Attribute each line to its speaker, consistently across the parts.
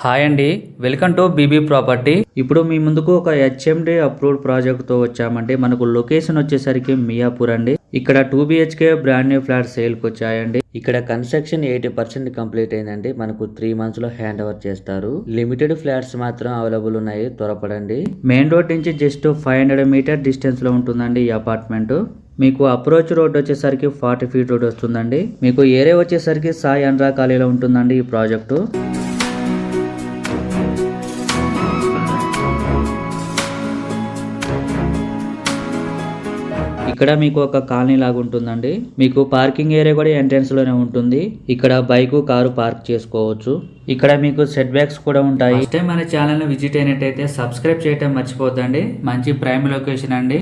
Speaker 1: Hi అండి, welcome to BB property. ఇప్పుడు మీ ముందుకు ఒక హెచ్ఎండి అప్రూవ్డ్ ప్రాజెక్ట్ తో వచ్చామండి. మనకు లొకేషన్ వచ్చేసరికి మియాపూర్ అండి. ఇక్కడ 2 BHK brand new flat sale కు వచ్చాయండి. ఇక్కడ కన్స్ట్రక్షన్ 80% కంప్లీట్ అయిందండి. మనకు 3 months లో హ్యాండ్ ఓవర్ చేస్తారు. లిమిటెడ్ ఫ్లాట్స్ మాత్రం అవైలబుల్ ఉన్నాయి, త్వరపడండి. మెయిన్ రోడ్ నుంచి జస్ట్ 500 మీటర్ డిస్టెన్స్ లో ఉంటుందండి ఈ అపార్ట్మెంట్. మీకు అప్రోచ్ రోడ్ వచ్చేసరికి 40 feet రోడ్ వస్తుందండి. మీకు ఏరియా వచ్చేసరికి సాయి అండ్రా కాలేలో ఉంటుందండి ఈ ప్రాజెక్టు. ఇక్కడ మీకు ఒక కాలనీ లాగా ఉంటుందండి. మీకు పార్కింగ్ ఏరియా కూడా ఎంట్రన్స్ లోనే ఉంటుంది. ఇక్కడ బైక్ కారు పార్క్ చేసుకోవచ్చు. ఇక్కడ మీకు సెట్ బ్యాక్స్ కూడా ఉంటాయి. ఫస్ట్ టైం మన ఛానల్ ని విజిట్ అయినట్టయితే సబ్స్క్రైబ్ చేయడం మర్చిపోద్దండి. మంచి ప్రైమ్ లొకేషన్ అండి.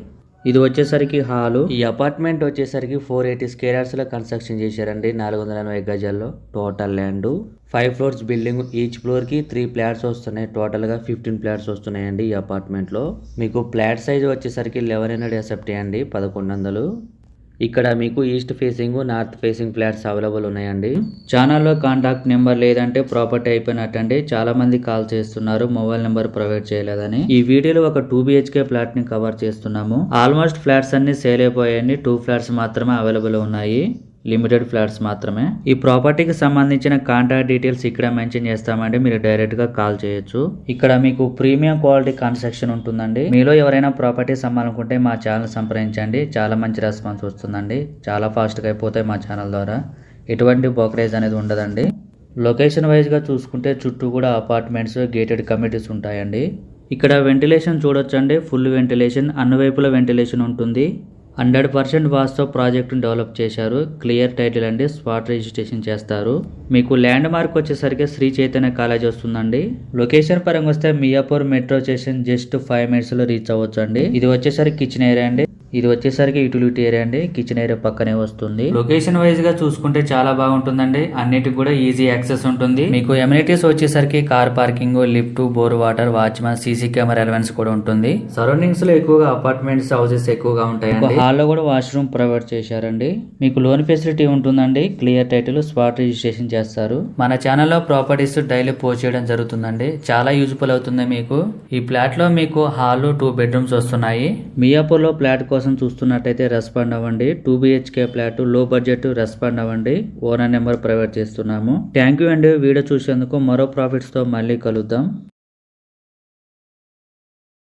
Speaker 1: ఇది వచ్చేసరికి హాలు. ఈ అపార్ట్మెంట్ వచ్చేసరికి 480 square yards లో కన్స్ట్రక్షన్ చేశారండి. 480 గజాల్లో total land. 5 floors building. Each floor కి 3 ఫ్లాట్స్ వస్తున్నాయి. టోటల్ గా 15 ఫ్లాట్స్ వస్తున్నాయండి ఈ అపార్ట్మెంట్ లో. మీకు ఫ్లాట్ సైజ్ వచ్చేసరికి 1100 SFT అండి, 1100. ఇక్కడ మీకు east facing, north facing flats available ఉన్నాయండి. ఛానల్లో కాంటాక్ట్ నెంబర్ లేదంటే ప్రాపర్టీ అయిపోయినట్టండి. చాలా మంది కాల్ చేస్తున్నారు మొబైల్ నెంబర్ ప్రొవైడ్ చేయలేదని. ఈ వీడియోలో ఒక 2 BHK ఫ్లాట్ ని కవర్ చేస్తున్నాము. ఆల్మోస్ట్ ఫ్లాట్స్ అన్ని సేల్ అయిపోయాయండి. 2 ఫ్లాట్స్ మాత్రమే అవైలబుల్ ఉన్నాయి, లిమిటెడ్ ఫ్లాట్స్ మాత్రమే. ఈ ప్రాపర్టీకి సంబంధించిన కాంటాక్ట్ డీటెయిల్స్ ఇక్కడ మెన్షన్ చేస్తామండి, మీరు డైరెక్ట్ గా కాల్ చేయొచ్చు. ఇక్కడ మీకు ప్రీమియం క్వాలిటీ కన్స్ట్రక్షన్ ఉంటుందండి. మీలో ఎవరైనా ప్రాపర్టీస్ అమ్మాలనుకుంటే మా ఛానల్ సంప్రదించండి. చాలా మంచి రెస్పాన్స్ వస్తుందండి. చాలా ఫాస్ట్ గా అయిపోతాయి మా ఛానల్ ద్వారా. ఎటువంటి బ్రోకరేజ్ అనేది ఉండదండి. లొకేషన్ వైజ్ గా చూసుకుంటే చుట్టూ కూడా అపార్ట్మెంట్స్, గేటెడ్ కమ్యూనిటీస్ ఉంటాయండి. ఇక్కడ వెంటిలేషన్ చూడొచ్చండి. ఫుల్ వెంటిలేషన్, అన్ని వైపుల వెంటిలేషన్ ఉంటుంది. 100% వాస్తో ప్రాజెక్ట్ డెవలప్ చేశారు. క్లియర్ టైటిల్ అండి, స్పాట్ రిజిస్ట్రేషన్ చేస్తారు. మీకు ల్యాండ్ మార్క్ వచ్చేసరికి శ్రీ చైతన్య కాలేజ్ వస్తుందండి. లొకేషన్ పరంగా వస్తే Miyapur metro station just 5 minutes లో రీచ్ అవ్వచ్చు అండి. ఇది వచ్చేసరికి కిచెన్ ఏరియా అండి. ఇది వచ్చేసరికి యూటిలిటీ ఏరియా అండి. కిచెన్ ఏరియా పక్కనే వస్తుంది. లొకేషన్ వైజ్ గా చూసుకుంటే చాలా బాగుంటుందండి. అన్నిటికి కూడా ఈజీ యాక్సెస్ ఉంటుంది. మీకు ఎమ్యూనిటీస్ వచ్చేసరికి car parking, lift, bore water, watchman, CC camera allowance కూడా ఉంటుంది. సరౌండింగ్స్ లో ఎక్కువగా అపార్ట్మెంట్స్, హౌసెస్ ఎక్కువగా ఉంటాయండి. హాల్లో కూడా వాష్రూమ్ ప్రొవైడ్ చేశారండి. మీకు లోన్ ఫెసిలిటీ ఉంటుందండి. క్లియర్ టైటిల్, స్పాట్ రిజిస్ట్రేషన్ చేస్తారు. మన ఛానల్లో ప్రాపర్టీస్ డైలీ పోస్ట్ చేయడం జరుగుతుందండి. చాలా యూజ్ఫుల్ అవుతుంది మీకు. ఈ ఫ్లాట్ లో మీకు హాల్, 2 bedrooms వస్తున్నాయి. మియాపూర్ లో ఫ్లాట్ కోసం చూస్తున్నట్టయితే రెస్పాండ్ అవ్వండి. 2 BHK ఫ్లాట్, లో బడ్జెట్, రెస్పాండ్ అవ్వండి. ఓనర్ నెంబర్ ప్రొవైడ్ చేస్తున్నాము. థ్యాంక్ యూ అండి వీడియో చూసేందుకు. మరో ప్రాఫిట్స్ తో మళ్ళీ కలుద్దాం.